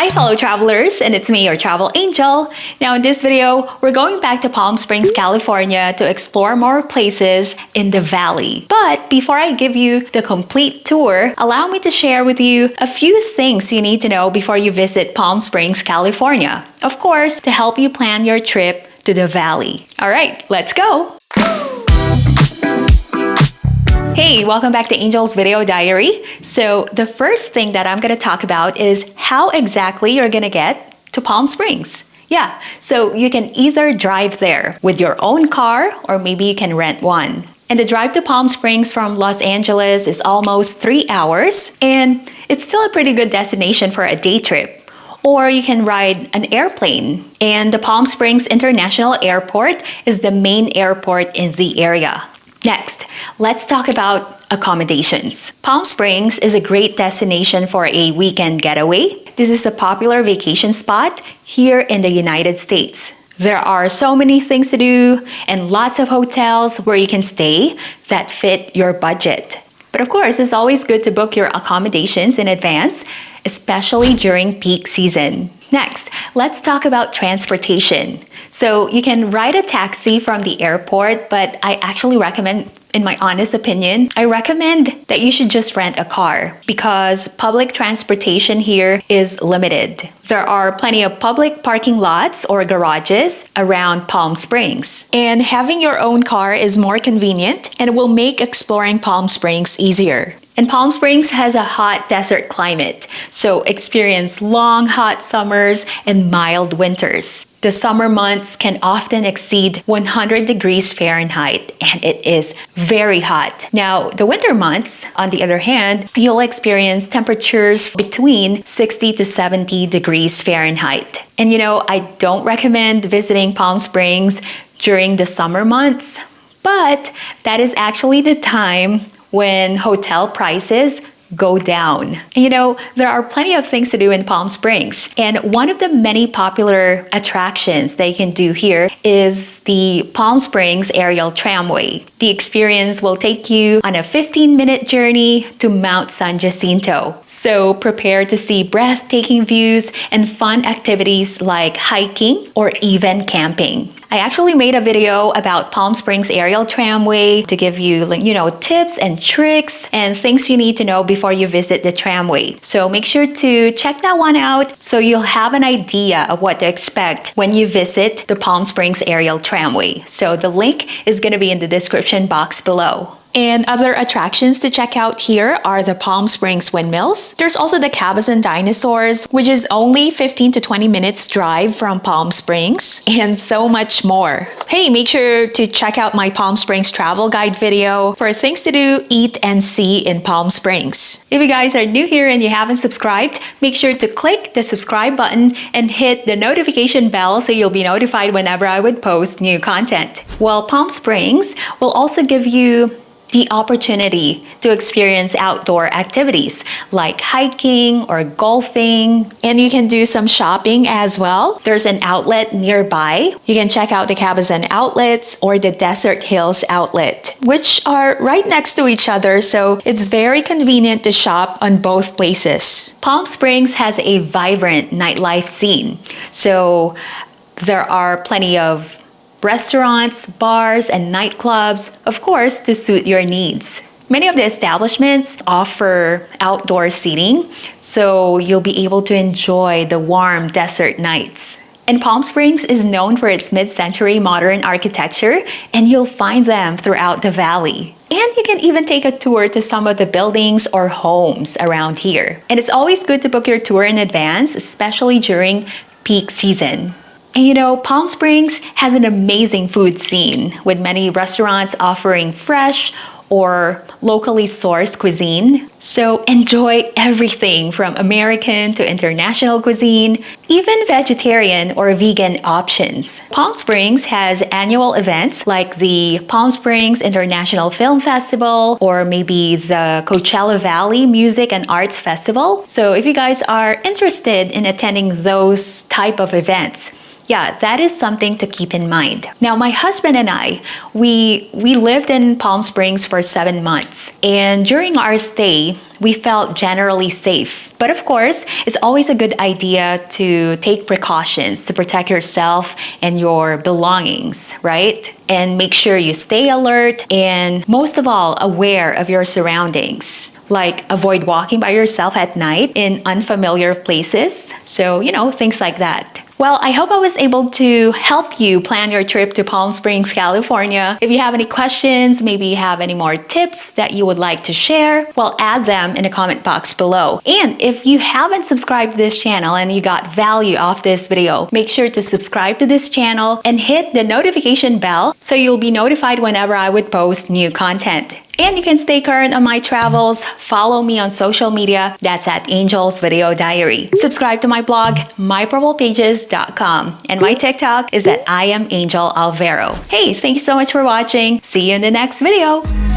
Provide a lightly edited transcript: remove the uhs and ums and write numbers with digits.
Hi fellow travelers, and it's me, your travel angel. Now in this video, we're going back to Palm Springs, California to explore more places in the valley. But before I give you the complete tour, allow me to share with you a few things you need to know before you visit Palm Springs, California. Of course, to help you plan your trip to the valley. All right, let's go. Hey, welcome back to Angel's Video Diary. So the first thing that I'm going to talk about is how exactly you're going to get to Palm Springs. Yeah, so you can either drive there with your own car or maybe you can rent one. And the drive to Palm Springs from Los Angeles is almost 3 hours, and it's still a pretty good destination for a day trip. Or you can ride an airplane. And the Palm Springs International Airport is the main airport in the area. Next, let's talk about accommodations. Palm Springs is a great destination for a weekend getaway. This is a popular vacation spot here in the United States. There are so many things to do and lots of hotels where you can stay that fit your budget. But of course, it's always good to book your accommodations in advance, especially during peak season. Next, let's talk about transportation. So you can ride a taxi from the airport, but I actually recommend, in my honest opinion, I recommend that you should just rent a car because public transportation here is limited. There are plenty of public parking lots or garages around Palm Springs. And having your own car is more convenient and it will make exploring Palm Springs easier. And Palm Springs has a hot desert climate, so experience long hot summers and mild winters. The summer months can often exceed 100 degrees Fahrenheit, and it is very hot. Now, the winter months, on the other hand, you'll experience temperatures between 60 to 70 degrees Fahrenheit. And you know, I don't recommend visiting Palm Springs during the summer months, but that is actually the time when hotel prices go down. You know, there are plenty of things to do in Palm Springs, and one of the many popular attractions they can do here is the Palm Springs aerial tramway. The experience will take you on a 15-minute journey to Mount San Jacinto. So prepare to see breathtaking views and fun activities like hiking or even camping. I actually made a video about Palm Springs aerial tramway to give you, tips and tricks and things you need to know before you visit the tramway. So make sure to check that one out so you'll have an idea of what to expect when you visit the Palm Springs aerial tramway. So the link is going to be in the description box below. And other attractions to check out here are the Palm Springs windmills. There's also the Cabazon dinosaurs, which is only 15 to 20 minutes drive from Palm Springs, and so much more. Hey, make sure to check out my Palm Springs travel guide video for things to do, eat, and see in Palm Springs. If you guys are new here and you haven't subscribed, make sure to click the subscribe button and hit the notification bell so you'll be notified whenever I would post new content. Well, Palm Springs will also give you the opportunity to experience outdoor activities like hiking or golfing, and you can do some shopping as well. There's an outlet nearby. You can check out the Cabazon outlets or the Desert Hills outlet, which are right next to each other, so it's very convenient to shop on both places. Palm Springs has a vibrant nightlife scene, so there are plenty of restaurants, bars, and nightclubs, of course, to suit your needs. Many of the establishments offer outdoor seating, so you'll be able to enjoy the warm desert nights. And Palm Springs is known for its mid-century modern architecture, and you'll find them throughout the valley. And you can even take a tour to some of the buildings or homes around here. And it's always good to book your tour in advance, especially during peak season. And you know, Palm Springs has an amazing food scene with many restaurants offering fresh or locally sourced cuisine. So enjoy everything from American to international cuisine, even vegetarian or vegan options. Palm Springs has annual events like the Palm Springs International Film Festival or maybe the Coachella Valley Music and Arts Festival. So if you guys are interested in attending those type of events, Yeah, that is something to keep in mind. Now, my husband and I, we lived in Palm Springs for 7 months. And during our stay, we felt generally safe. But of course, it's always a good idea to take precautions to protect yourself and your belongings, right? And make sure you stay alert and most of all, aware of your surroundings. Like avoid walking by yourself at night in unfamiliar places. So, things like that. Well, I hope I was able to help you plan your trip to Palm Springs, California. If you have any questions, maybe you have any more tips that you would like to share, well, add them in the comment box below. And if you haven't subscribed to this channel and you got value off this video, make sure to subscribe to this channel and hit the notification bell so you'll be notified whenever I would post new content. And you can stay current on my travels. Follow me on social media. That's at Angel's Video Diary. Subscribe to my blog, mypurplepages.com. And my TikTok is at I am Angel Alvaro. Hey, thank you so much for watching. See you in the next video.